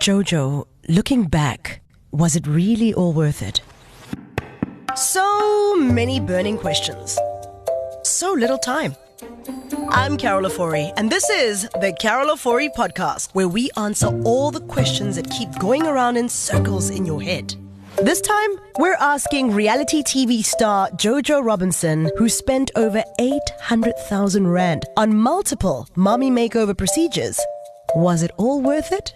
JoJo, looking back, was it really all worth it? So many burning questions. So little time. I'm Carol Ofori, and this is the Carol Ofori Podcast, where we answer all the questions that keep going around in circles in your head. This time, we're asking reality TV star JoJo Robinson, who spent over 800,000 Rand on multiple mommy makeover procedures. Was it all worth it?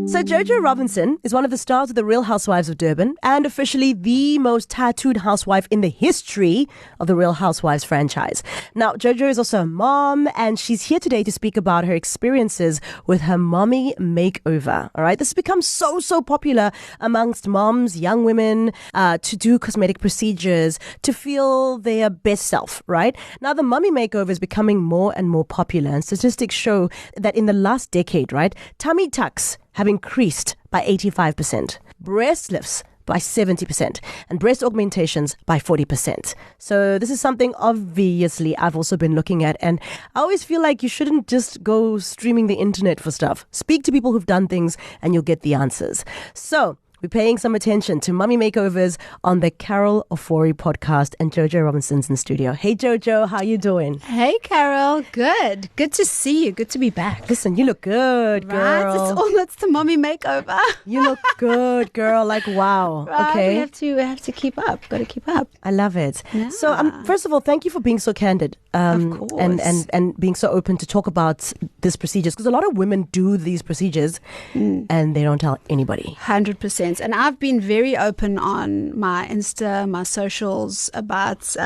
So JoJo Robinson is one of the stars of the Real Housewives of Durban and officially the most tattooed housewife in the history of the Real Housewives franchise. Now, JoJo is also a mom, and she's here today to speak about her experiences with her mommy makeover. All right, this has become so popular amongst moms, young women, to do cosmetic procedures to feel their best self, right? Now, the mommy makeover is becoming more and more popular, and statistics show that in the last decade, right, tummy tucks have increased by 85%, breast lifts by 70%, and breast augmentations by 40%. So this is something obviously I've also been looking at, and I always feel like you shouldn't just go streaming the internet for stuff. Speak to people who've done things and you'll get the answers. So we're paying some attention to mummy makeovers on the Carol Ofori Podcast, and JoJo Robinson's in the studio. Hey JoJo, how you doing? Hey Carol, good. Good to see you. Good to be back. Listen, you look good, girl. Right, it's the mommy makeover. You look good, girl. Like, wow. Right, okay. We have to keep up. Got to keep up. I love it. Yeah. So, first of all, thank you for being so candid. Of course. And being so open to talk about these procedures, because a lot of women do these procedures and they don't tell anybody. 100%. And I've been very open on my Insta, my socials about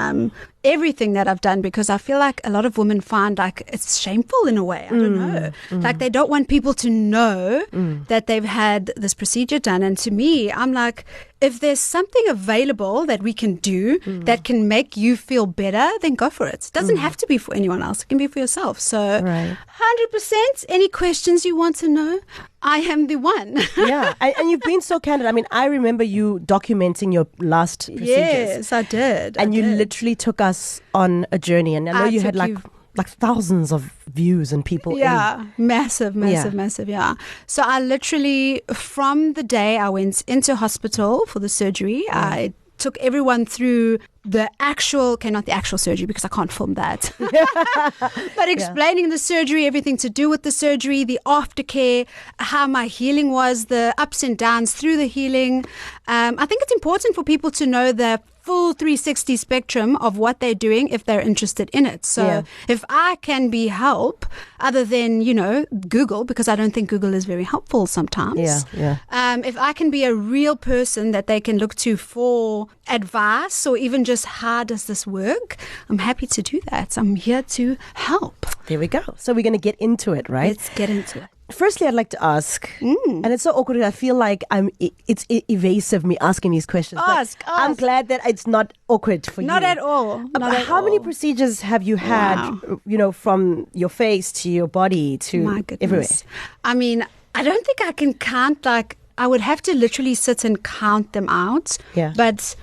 everything that I've done, because I feel like a lot of women find like it's shameful in a way. I don't know. Like they don't want people to know that they've had this procedure done. And to me, I'm like, if there's something available that we can do that can make you feel better, then go for it. It doesn't have to be for anyone else. It can be for yourself. So 100%, any questions you want to know, I am the one. Yeah. And you've been so candid. I mean, I remember you documenting your last procedures. Yes, I did. And you literally took us on a journey. And I know you had like thousands of views and people. Yeah, massive. Yeah. So I literally, from the day I went into hospital for the surgery, I took everyone through the actual, not the actual surgery because I can't film that, but explaining the surgery, everything to do with the surgery, the aftercare, how my healing was, the ups and downs through the healing. I think it's important for people to know the full 360 spectrum of what they're doing if they're interested in it. So if I can be help other than, Google, because I don't think Google is very helpful sometimes. If I can be a real person that they can look to for advice or even just how does this work, I'm happy to do that. I'm here to help. There we go. So we're going to get into it, right? Let's get into it. Firstly, I'd like to ask, and it's so awkward. I feel like it's evasive me asking these questions. Ask. I'm glad that it's not awkward for you. Not at all. How many procedures have you had, from your face to your body to everywhere? I mean, I don't think I can count. Like, I would have to literally sit and count them out. Yeah. But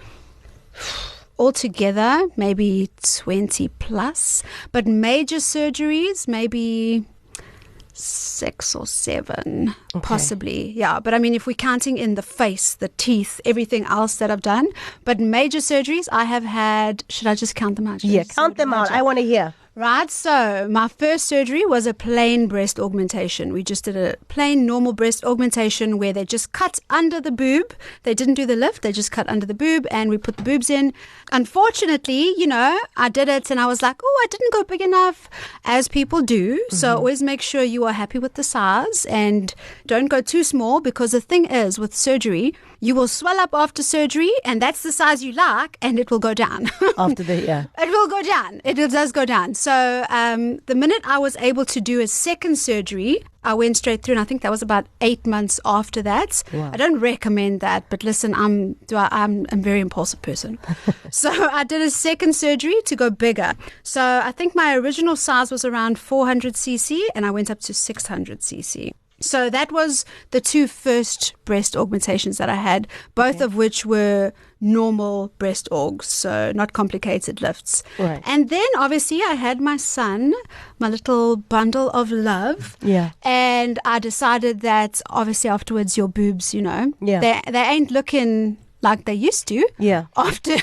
altogether, maybe 20 plus. But major surgeries, maybe 6 or 7, possibly. Yeah, but I mean, if we're counting in the face, the teeth, everything else that I've done, but major surgeries I have had, should I just count them out? Yeah, count them out. I want to hear. Right, so my first surgery was a plain breast augmentation. We just did a plain normal breast augmentation where they just cut under the boob. They didn't do the lift, they just cut under the boob and we put the boobs in. Unfortunately, I did it and I was like, I didn't go big enough, as people do. So always make sure you are happy with the size and don't go too small, because the thing is with surgery, you will swell up after surgery and that's the size you like and it will go down. It will go down. It does go down. So the minute I was able to do a second surgery, I went straight through, and I think that was about 8 months after that. Wow. I don't recommend that, but listen, I'm a very impulsive person. So I did a second surgery to go bigger. So I think my original size was around 400 cc and I went up to 600 cc. So that was the 2 first breast augmentations that I had, both of which were normal breast orgs, so not complicated lifts. Right. And then obviously I had my son, my little bundle of love. Yeah. And I decided that obviously afterwards your boobs, they ain't looking like they used to. Yeah. After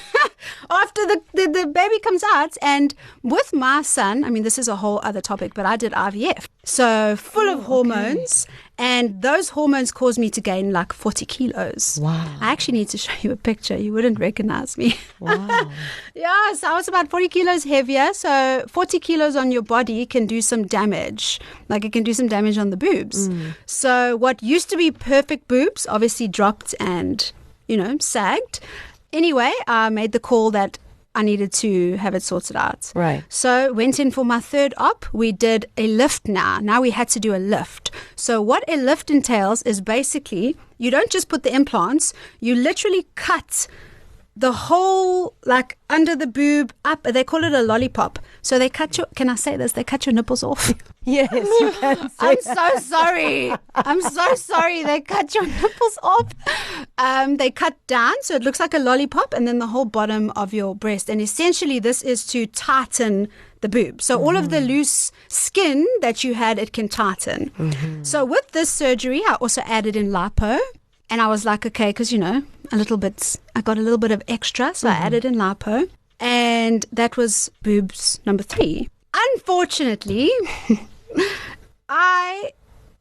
the baby comes out. And with my son, I mean, this is a whole other topic, but I did IVF. So full of hormones. And those hormones caused me to gain like 40 kilos. Wow. I actually need to show you a picture. You wouldn't recognize me. Wow. Yeah, so I was about 40 kilos heavier. So 40 kilos on your body can do some damage. Like it can do some damage on the boobs. So what used to be perfect boobs obviously dropped and, sagged. Anyway, I made the call that I needed to have it sorted out. Right. So went in for my third op. We did a lift now. Now we had to do a lift. So what a lift entails is basically you don't just put the implants, you literally cut the whole, like under the boob up. They call it a lollipop. So they cut can I say this? They cut your nipples off. Yes, you can say I'm so sorry. I'm so sorry. They cut your nipples off. They cut down so it looks like a lollipop and then the whole bottom of your breast. And essentially this is to tighten the boob. So all of the loose skin that you had, it can tighten. So with this surgery, I also added in lipo. And I was like, okay, because, I got a little bit of extra. So I added in lipo. And that was boobs number 3. Unfortunately,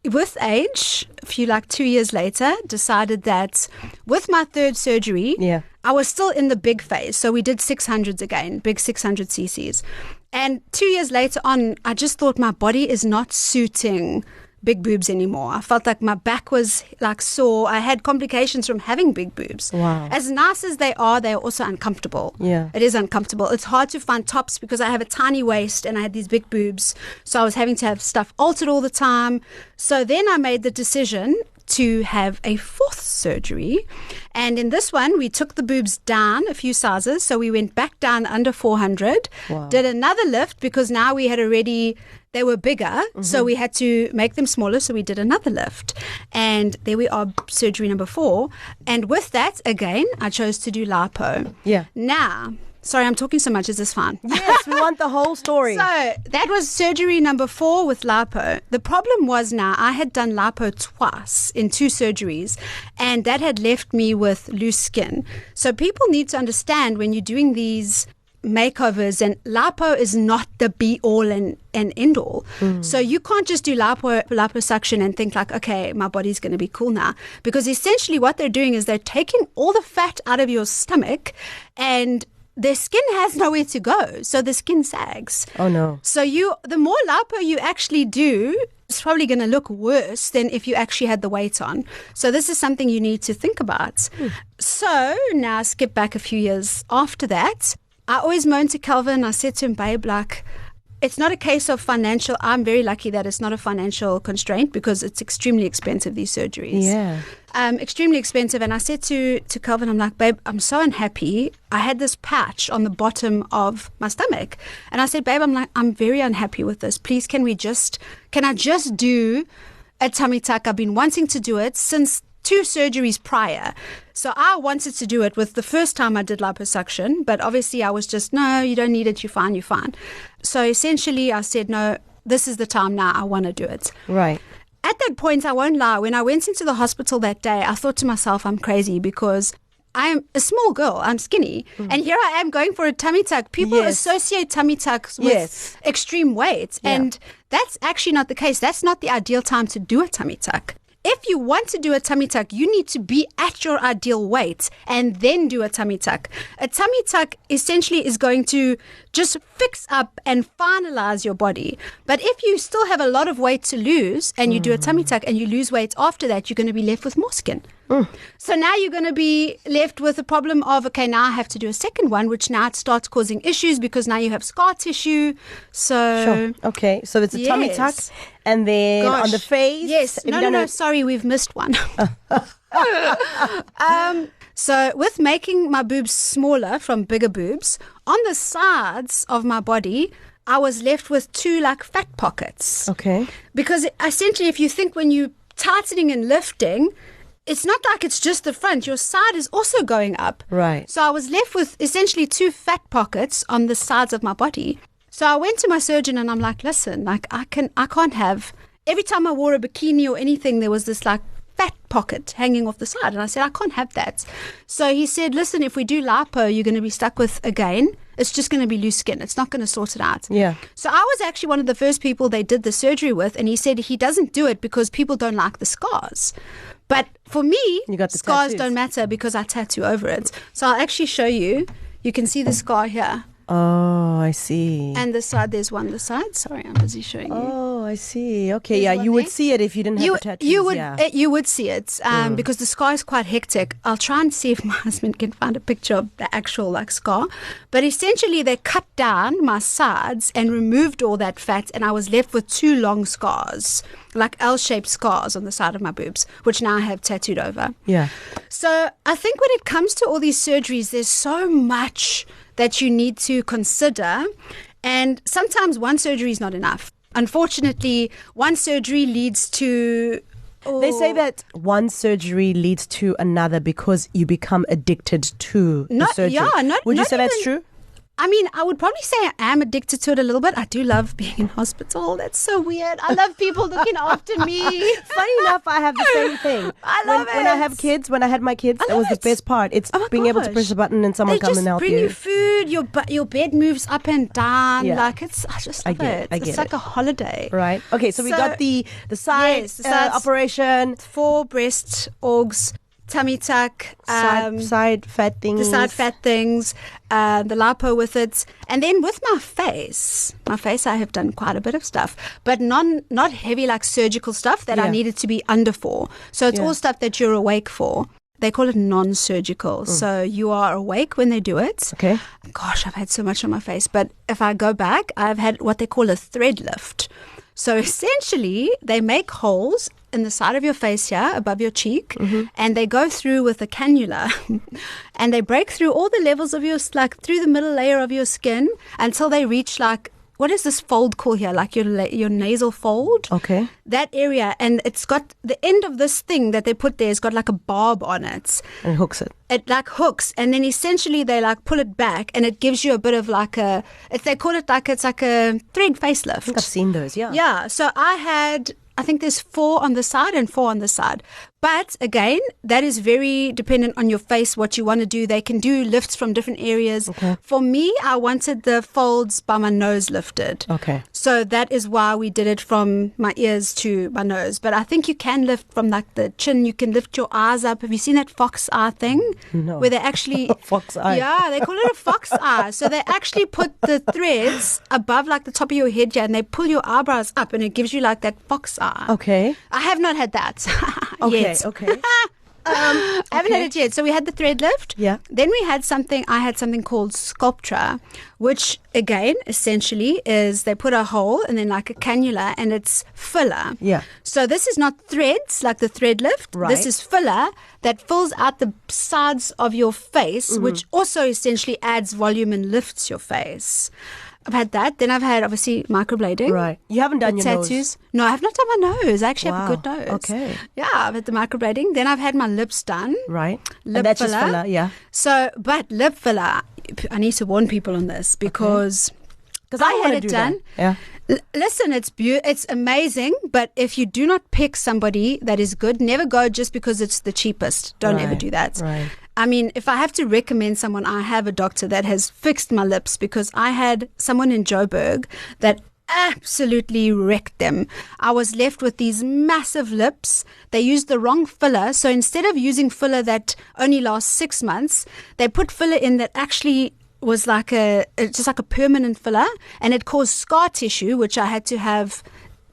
with age, 2 years later, decided that with my third surgery, I was still in the big phase. So we did 600s again, big 600 cc's. And 2 years later on, I just thought my body is not suiting big boobs anymore. I felt like my back was like sore. I had complications from having big boobs. Wow. As nice as they are also uncomfortable. Yeah. It is uncomfortable. It's hard to find tops because I have a tiny waist and I had these big boobs. So I was having to have stuff altered all the time. So then I made the decision to have a 4th surgery. And in this one, we took the boobs down a few sizes. So we went back down under 400, did another lift because now we had already, they were bigger. So we had to make them smaller. So we did another lift. And there we are, surgery number 4. And with that, again, I chose to do lipo. Yeah. Now, sorry, I'm talking so much. Is this fine? Yes, we want the whole story. So that was surgery number 4 with lipo. The problem was now I had done lipo twice in 2 surgeries, and that had left me with loose skin. So people need to understand when you're doing these makeovers, and lipo is not the be all and end all. So you can't just do liposuction and think like, okay, my body's going to be cool now, because essentially what they're doing is they're taking all the fat out of your stomach and their skin has nowhere to go, so the skin sags. Oh no. So the more lipo you actually do, it's probably going to look worse than if you actually had the weight on. So this is something you need to think about. So now skip back a few years after that. I always moaned to Calvin. I said to him, babe, like, it's not a case of financial. I'm very lucky that it's not a financial constraint because it's extremely expensive, these surgeries. Yeah. Extremely expensive. And I said to Calvin, I'm like, babe, I'm so unhappy. I had this patch on the bottom of my stomach. And I said, babe, I'm very unhappy with this. Please, can I just do a tummy tuck? I've been wanting to do it since 2 surgeries prior. So I wanted to do it with the first time I did liposuction, but obviously I was just, no, you don't need it. You're fine. So essentially I said, no, this is the time now. I want to do it. Right. At that point, I won't lie, when I went into the hospital that day, I thought to myself, I'm crazy because I am a small girl. I'm skinny. And here I am going for a tummy tuck. People associate tummy tucks with extreme weight. Yeah. And that's actually not the case. That's not the ideal time to do a tummy tuck. If you want to do a tummy tuck, you need to be at your ideal weight and then do a tummy tuck. A tummy tuck essentially is going to just fix up and finalize your body. But if you still have a lot of weight to lose and you do a tummy tuck and you lose weight after that, you're going to be left with more skin. So now you're going to be left with the problem of, okay, now I have to do a second one, which now it starts causing issues because now you have scar tissue. So Sure. Okay, so it's a tummy tuck, and then on the face. Yes. No, sorry, we've missed one. So with making my boobs smaller from bigger boobs, on the sides of my body, I was left with 2 like fat pockets. Okay. Because essentially, if you think when you tightening and lifting, it's not like it's just the front. Your side is also going up. Right. So I was left with essentially 2 fat pockets on the sides of my body. So I went to my surgeon and I'm like, listen, like I can't have, every time I wore a bikini or anything, there was this like fat pocket hanging off the side. And I said, I can't have that. So he said, listen, if we do lipo, you're going to be stuck with, again, it's just going to be loose skin. It's not going to sort it out. Yeah. So I was actually one of the first people they did the surgery with. And he said he doesn't do it because people don't like the scars. But for me, scars don't matter because I tattoo over it. So I'll actually show you. You can see the scar here. Oh, I see. And the side, there's one the side. Sorry, I'm busy showing you. Oh, I see. Okay, yeah, you would see it if you didn't have the tattoos. You would see it because the scar is quite hectic. I'll try and see if my husband can find a picture of the actual like scar. But essentially, they cut down my sides and removed all that fat, and I was left with 2 long scars, like L-shaped scars on the side of my boobs, which now I have tattooed over. Yeah. So I think when it comes to all these surgeries, there's so much that you need to consider, and sometimes one surgery is not enough. Unfortunately, one surgery leads to... They say that one surgery leads to another because you become addicted to the surgery. Would you say that's true? I mean, I would probably say I am addicted to it a little bit. I do love being in hospital. That's so weird. I love people looking after me. Funny enough, I have the same thing. I love it. When I had my kids, that was the best part. It's being able to press a button and someone come and help you. They just bring you food. Your bed moves up and down. Yeah. Like I just love it. It's like a holiday. Right. Okay, so we got the side operation. 4 breast orgs. Tummy tuck, side fat things, the side fat things, the lipo with it, and then with my face, I have done quite a bit of stuff, but not heavy like surgical stuff that I needed to be under for. So it's all stuff that you're awake for. They call it non-surgical. So you are awake when they do it. Okay. Gosh, I've had so much on my face, but if I go back, I've had what they call a thread lift. So essentially, they make holes in the side of your face here, above your cheek, and they go through with a cannula, and they break through all the levels of your, like through the middle layer of your skin until they reach like, what is this fold called here? Like your nasal fold. Okay. That area, and it's got the end of this thing that they put there has got like a barb on it. And hooks it. It like hooks, and then essentially they like pull it back, and it gives you a bit of like they call it like, it's like a thread facelift. I think I've seen those, yeah. Yeah, so I think there's 4 on the side and 4 on the side. But again, that is very dependent on your face, what you want to do. They can do lifts from different areas. Okay. For me, I wanted the folds by my nose lifted. Okay. So that is why we did it from my ears to my nose. But I think you can lift from like the chin. You can lift your eyes up. Have you seen that fox eye thing? No. Where they actually... Fox eye. Yeah, they call it a fox eye. So they actually put the threads above like the top of your head here, and they pull your eyebrows up, and it gives you like that fox eye. Okay. I have not had that Okay. yet. Okay. I haven't had it yet. So we had the thread lift. Yeah. Then I had something called Sculptra, which again, essentially is they put a hole and then like a cannula, and it's filler. Yeah. So this is not threads like the thread lift. Right. This is filler that fills out the sides of your face, which also essentially adds volume and lifts your face. I've had that. Then I've had, obviously, microblading. Right. You haven't done your tattoos. nose? No, I have not done my nose. I actually have a good nose. Okay. Yeah, I've had the microblading. Then I've had my lips done. Right. Lip and that's filler. just filler, yeah. So, but lip filler, I need to warn people on this because I had it done. That. Yeah. Listen, it's amazing, but if you do not pick somebody that is good, never go just because it's the cheapest. Don't ever do that. Right. I mean, if I have to recommend someone, I have a doctor that has fixed my lips, because I had someone in Joburg that absolutely wrecked them. I was left with these massive lips. They used the wrong filler. So instead of using filler that only lasts 6 months, they put filler in that actually was like just like a permanent filler, and it caused scar tissue, which I had to have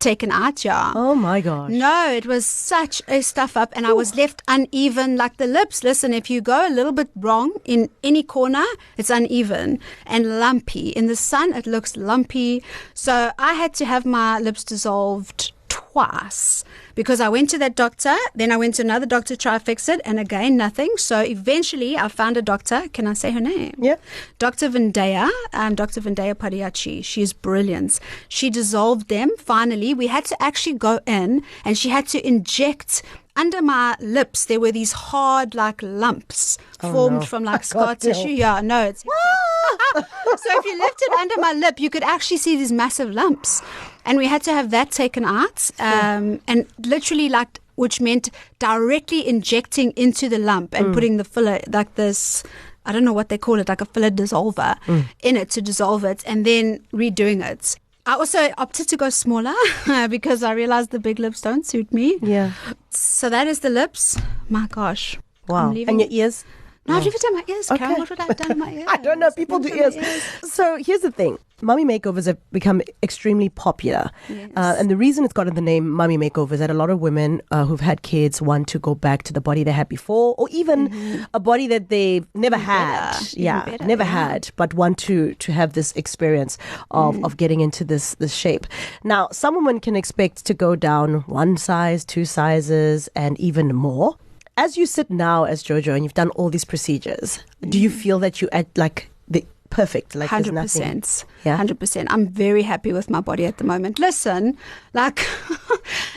taken out. Yeah. Oh my gosh. No, it was such a stuff up, and I was left uneven like the lips. Listen, if you go a little bit wrong in any corner, it's uneven and lumpy. In the sun, it looks lumpy. So I had to have my lips dissolved twice, because I went to that doctor, then I went to another doctor to try to fix it, and again nothing. So eventually I found a doctor. Can I say her name? Yeah. Dr. Vendaya, Dr. Vendaya Padiachi. She's brilliant. She dissolved them finally. We had to actually go in, and she had to inject under my lips, there were these hard, like, lumps formed from, like, scar tissue. Yeah, no, it's... So if you left it under my lip, you could actually see these massive lumps. And we had to have that taken out. And literally, like, which meant directly injecting into the lump and putting the filler, like this... I don't know what they call it, like a filler dissolver in it to dissolve it, and then redoing it. I also opted to go smaller because I realized the big lips don't suit me. Yeah. So that is the lips. My gosh. Wow. And your ears? No, I've never done my ears, Carol. What would I have done to my ears? I don't know. People do ears. So here's the thing. Mummy makeovers have become extremely popular. Yes. And the reason it's gotten the name Mummy makeover is that a lot of women who've had kids want to go back to the body they had before, or even a body that they've never had. Never had, but want to have this experience of getting into this shape. Now, some women can expect to go down 1 size, 2 sizes, and even more. As you sit now as JoJo and you've done all these procedures, do you feel that you at like the perfect? Like 100%. Yeah, 100%. I'm very happy with my body at the moment. Listen, like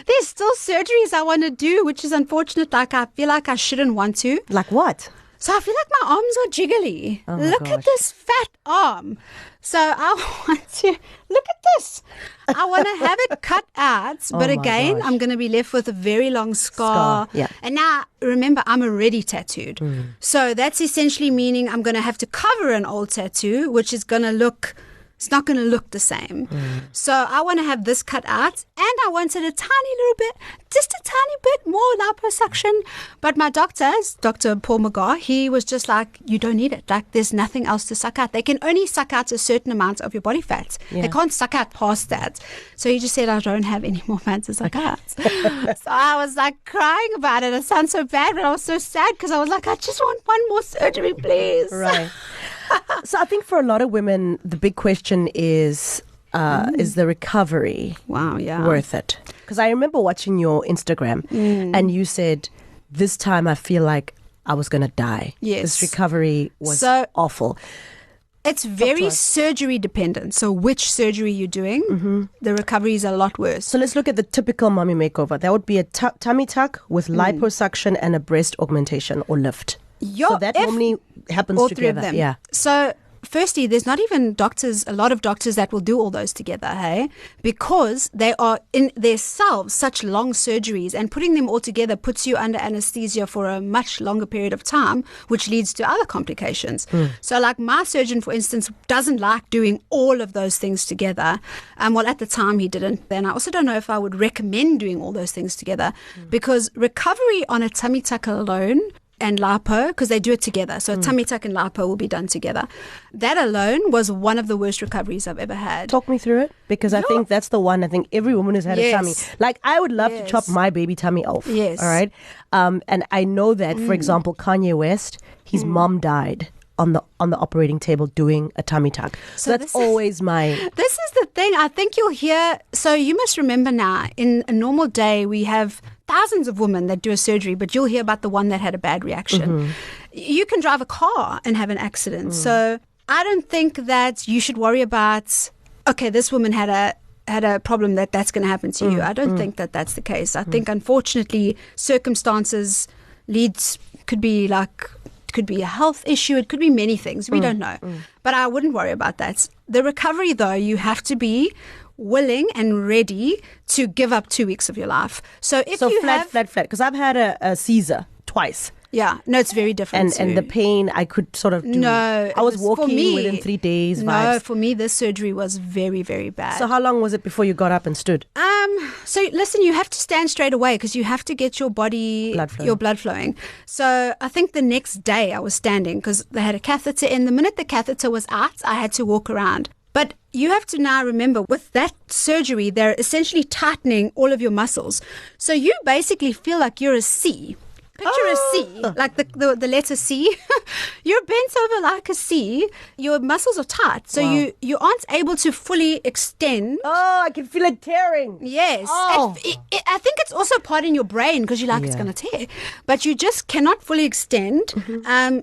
there's still surgeries I want to do, which is unfortunate. Like I feel like I shouldn't want to. Like what? So I feel like my arms are jiggly. Look at this fat arm. So I want to, look at this. I want to have it cut out. But again, I'm going to be left with a very long scar. Yeah. And now, remember, I'm already tattooed. So that's essentially meaning I'm going to have to cover an old tattoo, which is going to look... It's not going to look the same. So I want to have this cut out, and I wanted a tiny little bit, just a tiny bit more liposuction. But my doctor, Dr. Paul McGaw, he was just like, you don't need it. Like, there's nothing else to suck out. They can only suck out a certain amount of your body fat. Yeah. They can't suck out past that. So he just said, I don't have any more fat to suck out. So I was like crying about it. It sounds so bad, but I was so sad because I was like, I just want one more surgery, please. Right. So I think for a lot of women, the big question is the recovery worth it? Because I remember watching your Instagram and you said, this time I feel like I was going to die. Yes. This recovery was awful. It's very surgery dependent. So which surgery you're doing, the recovery is a lot worse. So let's look at the typical mummy makeover. That would be a tummy tuck with liposuction and a breast augmentation or lift. So that normally happens all together. 3 of them. Yeah. So firstly, there's not even a lot of doctors that will do all those together, hey? Because they are in themselves such long surgeries, and putting them all together puts you under anesthesia for a much longer period of time, which leads to other complications. So like my surgeon, for instance, doesn't like doing all of those things together. Well, at the time he didn't. And I also don't know if I would recommend doing all those things together because recovery on a tummy tuck alone and lipo, because they do it together. So tummy tuck and lipo will be done together. That alone was one of the worst recoveries I've ever had. Talk me through it, because I think that's the one. I think every woman has had a tummy. Like, I would love to chop my baby tummy off. Yes. All right. And I know that, for example, Kanye West, his mom died on the operating table doing a tummy tuck. So that's always my... This is the thing. I think you'll hear... So you must remember now, in a normal day, we have thousands of women that do a surgery, but you'll hear about the one that had a bad reaction. You can drive a car and have an accident. So I don't think that you should worry about, okay, this woman had a problem that's going to happen to you. I don't think that that's the case. I think, unfortunately, circumstances could be a health issue. It could be many things. We don't know. But I wouldn't worry about that. The recovery, though, you have to be willing and ready to give up 2 weeks of your life. So flat, because I've had a Caesar twice. Yeah, no, it's very different. And the pain I could sort of do. No, I was walking within 3 days. No, for me, this surgery was very, very bad. So how long was it before you got up and stood? So listen, you have to stand straight away because you have to get your blood flowing. So I think the next day I was standing because they had a catheter in. The minute the catheter was out, I had to walk around. But you have to now remember, with that surgery, they're essentially tightening all of your muscles. So you basically feel like you're a C. Picture a C, like the letter C. You're bent over like a C. Your muscles are tight, so you aren't able to fully extend. Oh, I can feel it tearing. Yes. I think it's also part in your brain because you're like, it's going to tear. But you just cannot fully extend.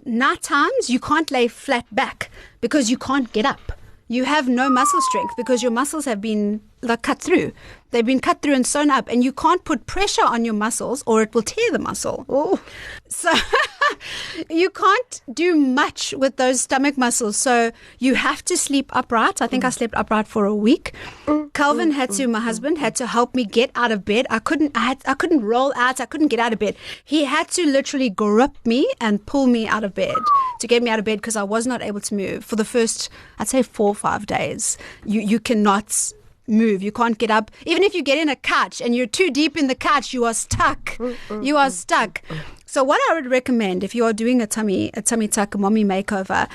Night times, you can't lay flat back because you can't get up. You have no muscle strength because your muscles have been cut through. They've been cut through and sewn up, and you can't put pressure on your muscles or it will tear the muscle. Oh. So you can't do much with those stomach muscles. So you have to sleep upright. I think I slept upright for a week. Calvin my husband had to help me get out of bed. I couldn't roll out. I couldn't get out of bed. He had to literally grip me and pull me out of bed to get me out of bed because I was not able to move for the first, I'd say 4 or 5 days. You cannot move. You can't get up. Even if you get in a couch and you're too deep in the couch, you are stuck. You are stuck. So what I would recommend if you are doing a tummy tuck, a mommy makeover,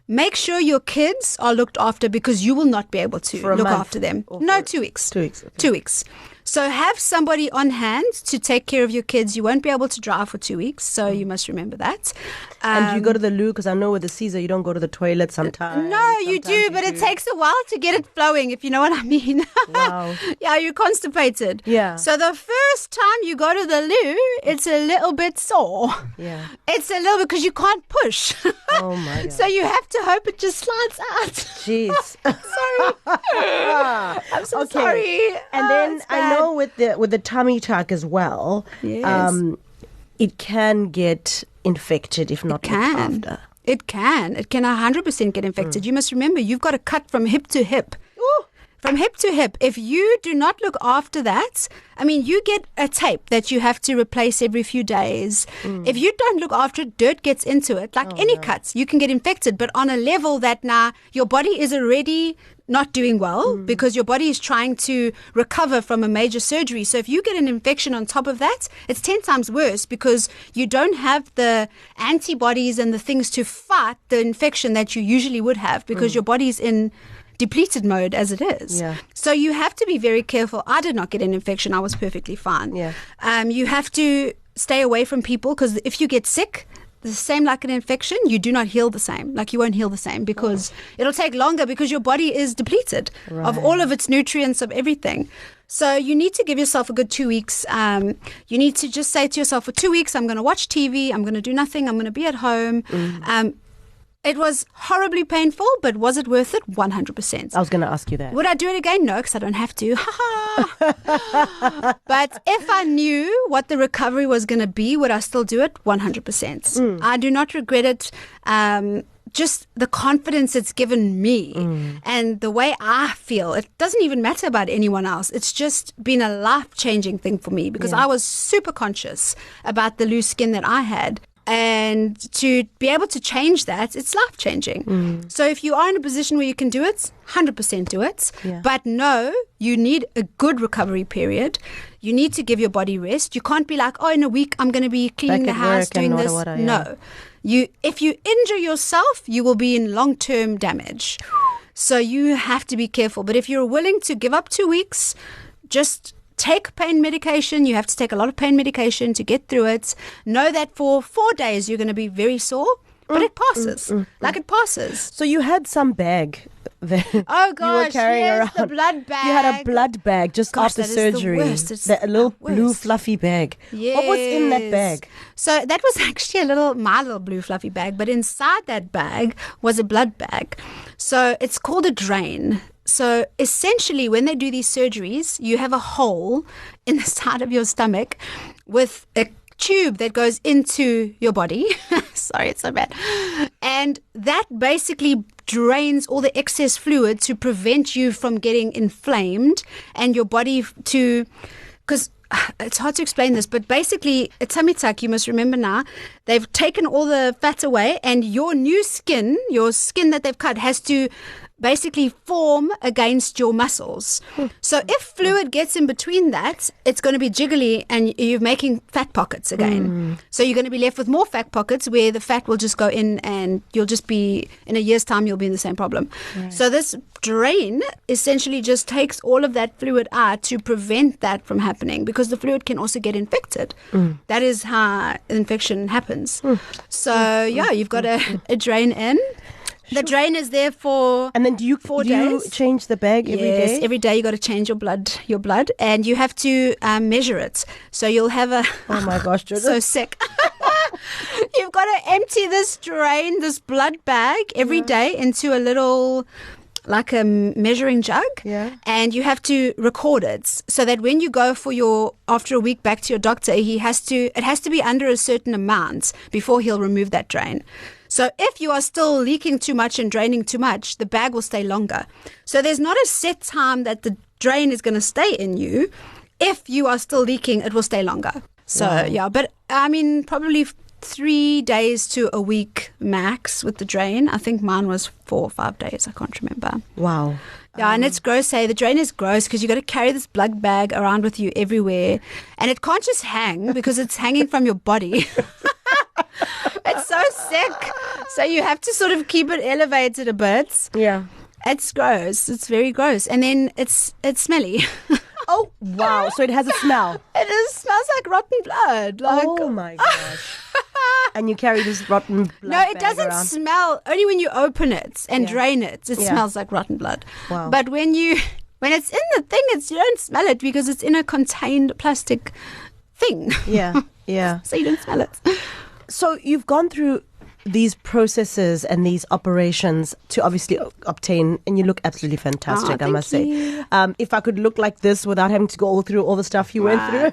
make sure your kids are looked after because you will not be able to look after them. No, 2 weeks. 2 weeks. Okay. 2 weeks. So have somebody on hand to take care of your kids. You won't be able to drive for 2 weeks, so you must remember that. And do you go to the loo? Because I know with the Caesar, you don't go to the toilet sometimes. No, you do, but it takes a while to get it flowing, if you know what I mean. Wow. Yeah, you're constipated. Yeah. So the first time you go to the loo, it's a little bit sore. Yeah. It's a little bit because you can't push. Oh, my God. So you have to hope it just slides out. Jeez. Sorry. I'm so sorry. And then I know with the tummy tuck as well, Yes. it can get infected if not looked after. It can 100% get infected. You must remember, you've got a cut from hip to hip. Ooh. From hip to hip. If you do not look after that, I mean, you get a tape that you have to replace every few days. If you don't look after it, dirt gets into it. Like any cuts, you can get infected, but on a level that now your body is already not doing well because your body is trying to recover from a major surgery. So if you get an infection on top of that, it's 10 times worse because you don't have the antibodies and the things to fight the infection that you usually would have because your body's in depleted mode as it is. Yeah. So you have to be very careful. I did not get an infection. I was perfectly fine. Yeah. You have to stay away from people because if you get sick, the same like an infection, you do not heal the same. Like you won't heal the same because it'll take longer because your body is depleted of all of its nutrients, of everything. So you need to give yourself a good 2 weeks. You need to just say to yourself, for 2 weeks, I'm going to watch TV. I'm going to do nothing. I'm going to be at home. It was horribly painful, but was it worth it? 100%. I was going to ask you that. Would I do it again? No, because I don't have to. But if I knew what the recovery was going to be, would I still do it? 100%. I do not regret it. Just the confidence it's given me and the way I feel. It doesn't even matter about anyone else. It's just been a life-changing thing for me because I was super conscious about the loose skin that I had. And to be able to change that, it's life-changing. So if you are in a position where you can do it, 100% do it. Yeah. But no, you need a good recovery period. You need to give your body rest. You can't be like, in a week I'm going to be cleaning the house, doing this. No. If you injure yourself, you will be in long-term damage. So you have to be careful. But if you're willing to give up 2 weeks, just take pain medication. You have to take a lot of pain medication to get through it. Know that for 4 days you're going to be very sore, but it passes. It passes. So you had some bag that oh gosh, you were carrying around. The blood bag. You had a blood bag just after surgery. A little blue fluffy bag. Yes. What was in that bag? So that was actually my little blue fluffy bag, but inside that bag was a blood bag. So it's called a drain. So essentially, when they do these surgeries, you have a hole in the side of your stomach with a tube that goes into your body. Sorry, it's so bad. And that basically drains all the excess fluid to prevent you from getting inflamed and your body to... Because it's hard to explain this, but basically, a tummy tuck, you must remember now, they've taken all the fat away and your new skin, your skin that they've cut, has to basically form against your muscles. So if fluid gets in between that, it's going to be jiggly and you're making fat pockets again. So you're going to be left with more fat pockets where the fat will just go in and you'll just be, in a year's time, you'll be in the same problem. Right. So this drain essentially just takes all of that fluid out to prevent that from happening because the fluid can also get infected. That is how infection happens. So you've got a drain in. The drain is there for and then do you 4 days? You change the bag every day? Yes, every day you got to change your blood, and you have to measure it. So you'll have a... Oh my gosh, JoJo. So sick. You've got to empty this drain, this blood bag every day into a little like a measuring jug, and you have to record it so that when you go for after a week back to your doctor, it has to be under a certain amount before he'll remove that drain. So if you are still leaking too much and draining too much, the bag will stay longer. So there's not a set time that the drain is going to stay in you. If you are still leaking, it will stay longer. So but I mean, probably 3 days to a week max with the drain. I think mine was 4 or 5 days. I can't remember. Wow. Yeah, and it's gross. The drain is gross because you got to carry this blood bag around with you everywhere, and it can't just hang because it's hanging from your body. It's so sick. So you have to sort of keep it elevated a bit. Yeah. It's gross. It's very gross, and then it's smelly. Oh wow! So it has a smell. It smells like rotten blood. Oh my gosh! And you carry this rotten blood. No, it doesn't around. Smell. Only when you open it and drain it, it smells like rotten blood. Wow! But when it's in the thing, you don't smell it because it's in a contained plastic thing. Yeah, yeah. So you don't smell it. So you've gone through these processes and these operations to obviously obtain, and you look absolutely fantastic, I must say. If I could look like this without having to go all through all the stuff you went through,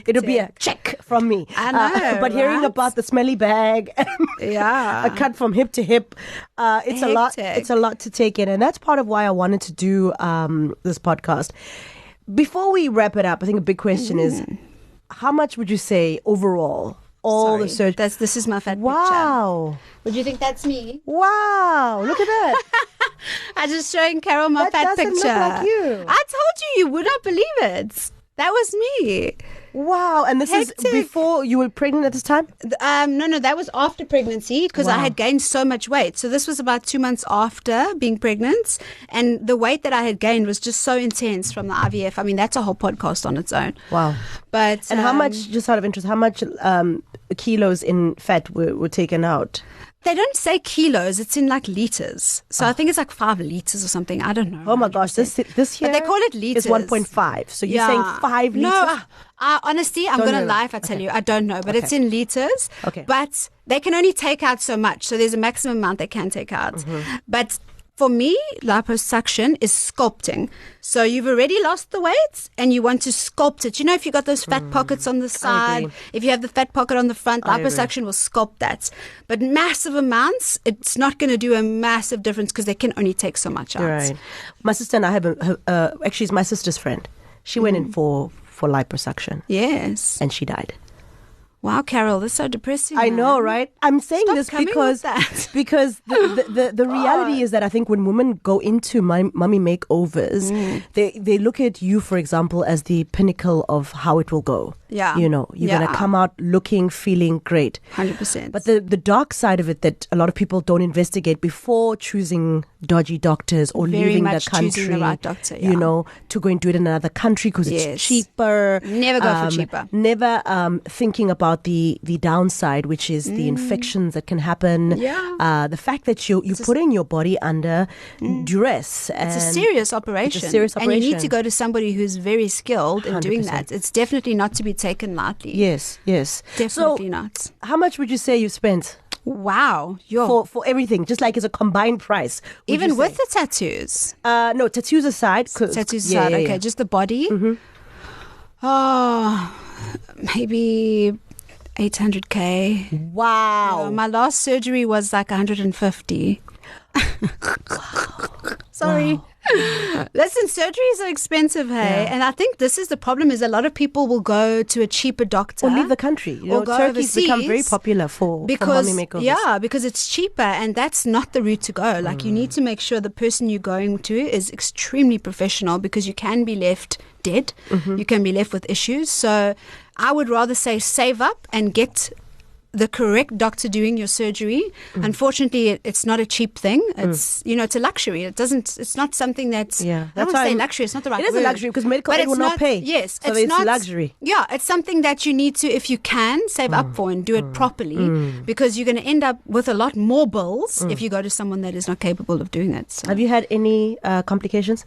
it'll be a check from me. I know, but hearing about the smelly bag, a cut from hip to hip, it's a lot. It's a lot to take in, and that's part of why I wanted to do this podcast. Before we wrap it up, I think a big question is, how much would you say overall? All the surgery. This is my fat wow. picture. Would you think that's me? Wow. Look at that. I'm just showing Carol my fat picture. Look like you. I told you would not believe it. That was me. Wow. And this is before you were pregnant at this time? No, that was after pregnancy because I had gained so much weight. So this was about 2 months after being pregnant. And the weight that I had gained was just so intense from the IVF. I mean, that's a whole podcast on its own. Wow. But and how much, just out of interest, how much kilos in fat were taken out? They don't say kilos, it's in like liters. So I think it's like 5 liters or something. I don't know. Oh my gosh, this here but they call it liters. Is 1.5. So you're saying 5 liters? No, honestly, I'm going to lie if I tell you. I don't know, but it's in liters. Okay. But they can only take out so much. So there's a maximum amount they can take out. But for me, liposuction is sculpting. So you've already lost the weight and you want to sculpt it. You know, if you got those fat pockets on the side, if you have the fat pocket on the front, liposuction will sculpt that. But massive amounts, it's not going to do a massive difference because they can only take so much out. Right. My sister and I have actually, it's my sister's friend. She went in for liposuction. Yes. And she died. Wow, Carol, that's so depressing. I know, right? I'm saying this because the reality is that I think when women go into mummy makeovers, they look at you, for example, as the pinnacle of how it will go. Yeah. You know, you're going to come out looking, feeling great. 100%. But the dark side of it that a lot of people don't investigate before choosing dodgy doctors or leaving the country, choosing the right doctor, you know, to go and do it in another country because it's cheaper. Never go for cheaper. Never thinking about the downside, which is the infections that can happen. The fact that you're putting your body under duress. It's a serious operation. And you need to go to somebody who's very skilled in 100%. Doing that. It's definitely not to be taken lightly. Yes. Definitely not. How much would you say you spent? Wow. For everything, just like as a combined price. Even with the tattoos? No, tattoos aside. Tattoos aside, okay. Just the body? Oh, maybe 800K. Wow. My last surgery was like 150. Sorry. Wow. Listen, surgeries are expensive, hey? And I think this is the problem is a lot of people will go to a cheaper doctor. Or leave the country. You know, Turkey's become very popular for mummy makeovers. Yeah, because it's cheaper and that's not the route to go. Like you need to make sure the person you're going to is extremely professional because you can be left dead. You can be left with issues. So I would rather say save up and get the correct doctor doing your surgery. Unfortunately, it's not a cheap thing. It's it's a luxury. It's not something that's I don't want to say luxury. It's not the right word. It is a luxury because medical aid will not pay. Yes, so it's not luxury. Yeah, it's something that you need to, if you can, save up for and do it properly because you're going to end up with a lot more bills if you go to someone that is not capable of doing it. So. Have you had any complications?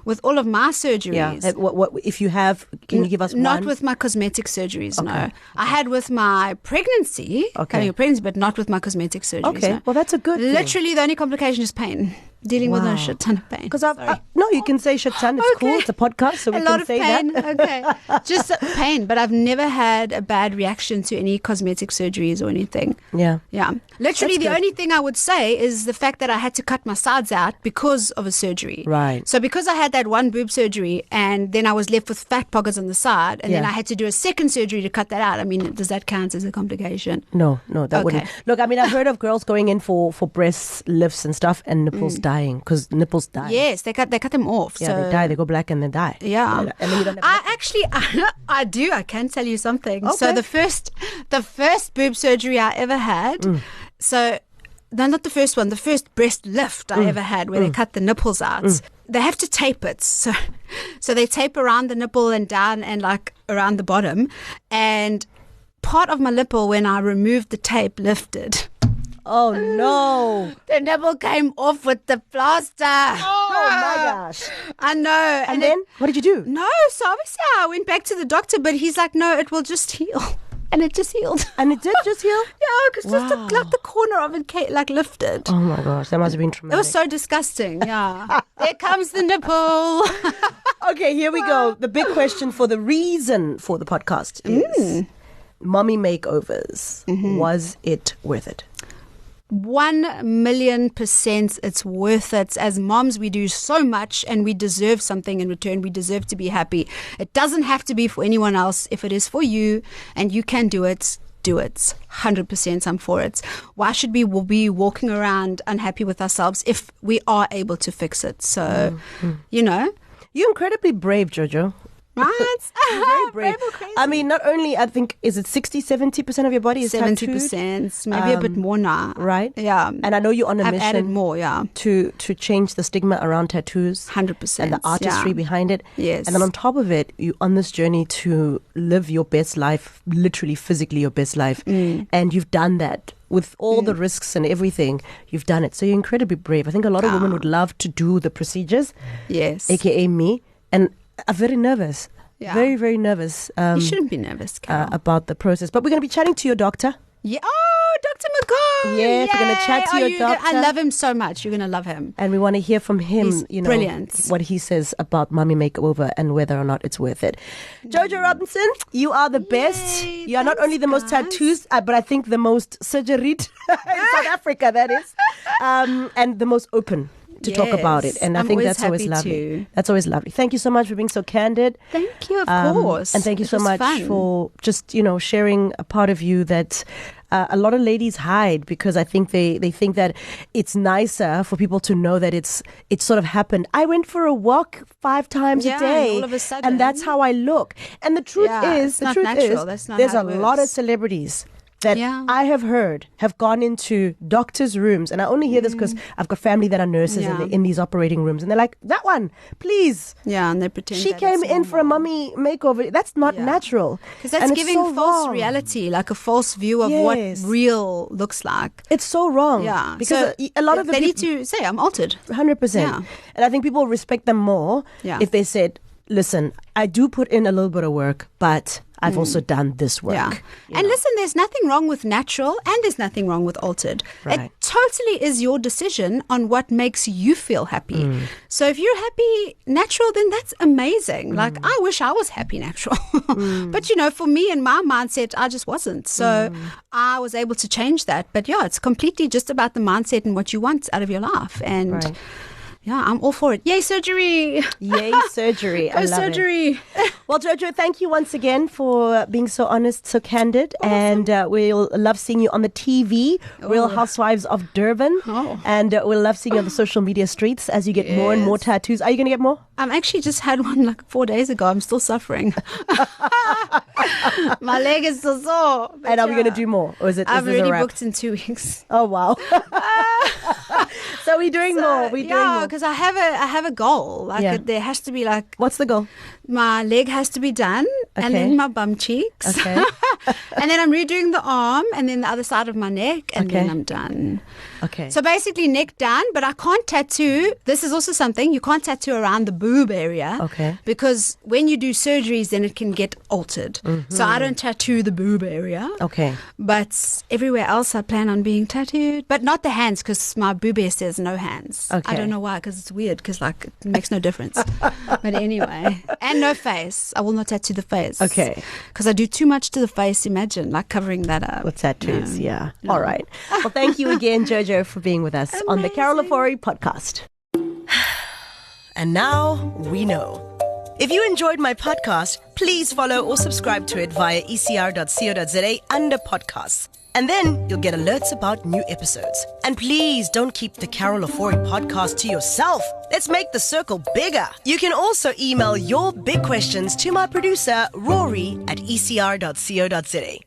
With all of my surgeries. Yeah. What if you have, can you give us not one? With my cosmetic surgeries, no. I had with my pregnancy, having a pregnancy, but not with my cosmetic surgeries. Okay, no. well, that's a good Literally, the only complication is pain. dealing with Wow. a shit ton of pain. Because no, you can say shit ton. It's Okay. cool. It's a podcast, so we A can lot of say pain. that. Okay. Just pain, but I've never had a bad reaction to any cosmetic surgeries or anything. Yeah. Yeah. Literally, That's the good. only thing I would say is the fact that I had to cut my sides out because of a surgery. Right. So because I had that one boob surgery and then I was left with fat pockets on the side and then Yeah. I had to do a second surgery to cut that out. I mean, does that count as a complication? No, that Okay. wouldn't. Look, I mean, I've heard of girls going in for breast lifts and stuff, and nipples dying because nipples die. Yes, they cut them off. Yeah, so they die. They go black and they die. Yeah. And then you don't have I do. I can tell you something. Okay. So the first boob surgery I ever had. So no, not the first one. The first breast lift I ever had, where they cut the nipples out. They have to tape it. So they tape around the nipple and down and like around the bottom. And part of my nipple, when I removed the tape, lifted. Oh no! The nipple came off with the plaster. Oh my gosh! I know. And then what did you do? No, so obviously I went back to the doctor, but he's like, no, it will just heal. And it just healed. And it did just heal? Yeah, because just Wow. like the corner of it like lifted. Oh my gosh, that must have been It traumatic. was so disgusting, yeah. There comes the nipple. Okay, here we go. The big question for the reason for the podcast is mommy makeovers. Was it worth it? 1,000,000% it's worth it. As moms, we do so much and we deserve something in return. We deserve to be happy. It doesn't have to be for anyone else. If it is for you and you can do it, do it. 100% I'm for it. Why should we be walking around unhappy with ourselves if we are able to fix it? So, you know. You're incredibly brave, Jojo. Right? Very brave. or crazy? I mean, not only, I think, is it 60-70% of your body is tattooed? 70%, maybe a bit more now. Right? Yeah. And I know you're on a I've mission added more, yeah. to change the stigma around tattoos 100%. and the artistry yeah. behind it. Yes. And then on top of it, you're on this journey to live your best life, literally physically your best life. And you've done that with all the risks and everything. You've done it. So you're incredibly brave. I think a lot of women would love to do the procedures, Yes. aka me, and are very nervous. Yeah. Very, very nervous You shouldn't be nervous, Carol. about the process. But we're going to be chatting to your doctor. Yeah. Oh, Dr. McCall. Yes, we're gonna chat to your doctor. I love him so much. You're going to love him. And we want to hear from him, He's brilliant. what he says about mommy makeover and whether or not it's worth it. JoJo Robinson, you are the best. Yay, You are not thanks, only the most guys. tattoos, but I think the most surgeried in South Africa, that is. And the most open to talk about it. Yes, And I I'm think always that's always happy lovely. to. That's always lovely. Thank you so much for being so candid. Thank you, of course. And thank you It so was much fun. for just, sharing a part of you that a lot of ladies hide, because I think they think that it's nicer for people to know that it's sort of happened. I went for a walk 5 times Yeah, a day, and all of a sudden- and that's how I look. And the truth Yeah, is, it's not natural. That's not there's how a it lot of works. celebrities that Yeah. I have heard have gone into doctors' rooms, and I only hear this because I've got family that are nurses Yeah. in these operating rooms, and they're like, that one, please. Yeah, and they pretend She that came it's in for a normal. mummy makeover. That's not Yeah. natural. Because that's And it's giving so false wrong. reality, like a false view of Yes. what real looks like. It's so wrong. Yeah. Because so a lot of the they need people, to say, I'm altered. 100%. Yeah. And I think people respect them more Yeah. if they said, listen, I do put in a little bit of work, but I've also done this work. Yeah. You And know? listen, there's nothing wrong with natural and there's nothing wrong with altered. Right. It totally is your decision on what makes you feel happy. So if you're happy natural, then that's amazing. Like, I wish I was happy natural. But, for me and my mindset, I just wasn't. So I was able to change that. But yeah, it's completely just about the mindset and what you want out of your life. And Right. yeah, I'm all for it. Yay, surgery. Yay, surgery. I Go love it. surgery. Well, Jojo, thank you once again for being so honest, so candid. And we'll love seeing you on the TV, Real Housewives of Durban. Oh. And we'll love seeing you on the social media streets as you get more and more Yes. tattoos. Are you going to get more? I'm actually just had one like 4 days ago. I'm still suffering. My leg is so sore. But And are we yeah. going to do more? Or is it? I've is this a already wrap? booked in 2 weeks. Oh, wow. So we're doing more. We're doing Yeah, more. because I have a goal. Like Yeah. there has to be like What's the goal? my leg has to be done, and Okay. then my bum cheeks, Okay. And then I'm redoing the arm and then the other side of my neck, and then I'm done. Okay. So basically neck done, but I can't tattoo. This is also something, you can't tattoo around the boob area. Okay. Because when you do surgeries, then it can get altered. So I don't tattoo the boob area. Okay. But everywhere else I plan on being tattooed. But not the hands, because my boob hair says no hands. Okay. I don't know why, because it's weird, because like it makes no difference. But anyway. And no face. I will not tattoo the face. Okay. Because I do too much to the face, imagine, like covering that up. With tattoos, yeah. All right. Well, thank you again, JoJo, for being with us on the Carol Ofori Podcast. And now we know. If you enjoyed my podcast, please follow or subscribe to it via ecr.co.za under podcasts. And then you'll get alerts about new episodes. And please don't keep the Carol Ofori Podcast to yourself. Let's make the circle bigger. You can also email your big questions to my producer, Rory, at ecr.co.za.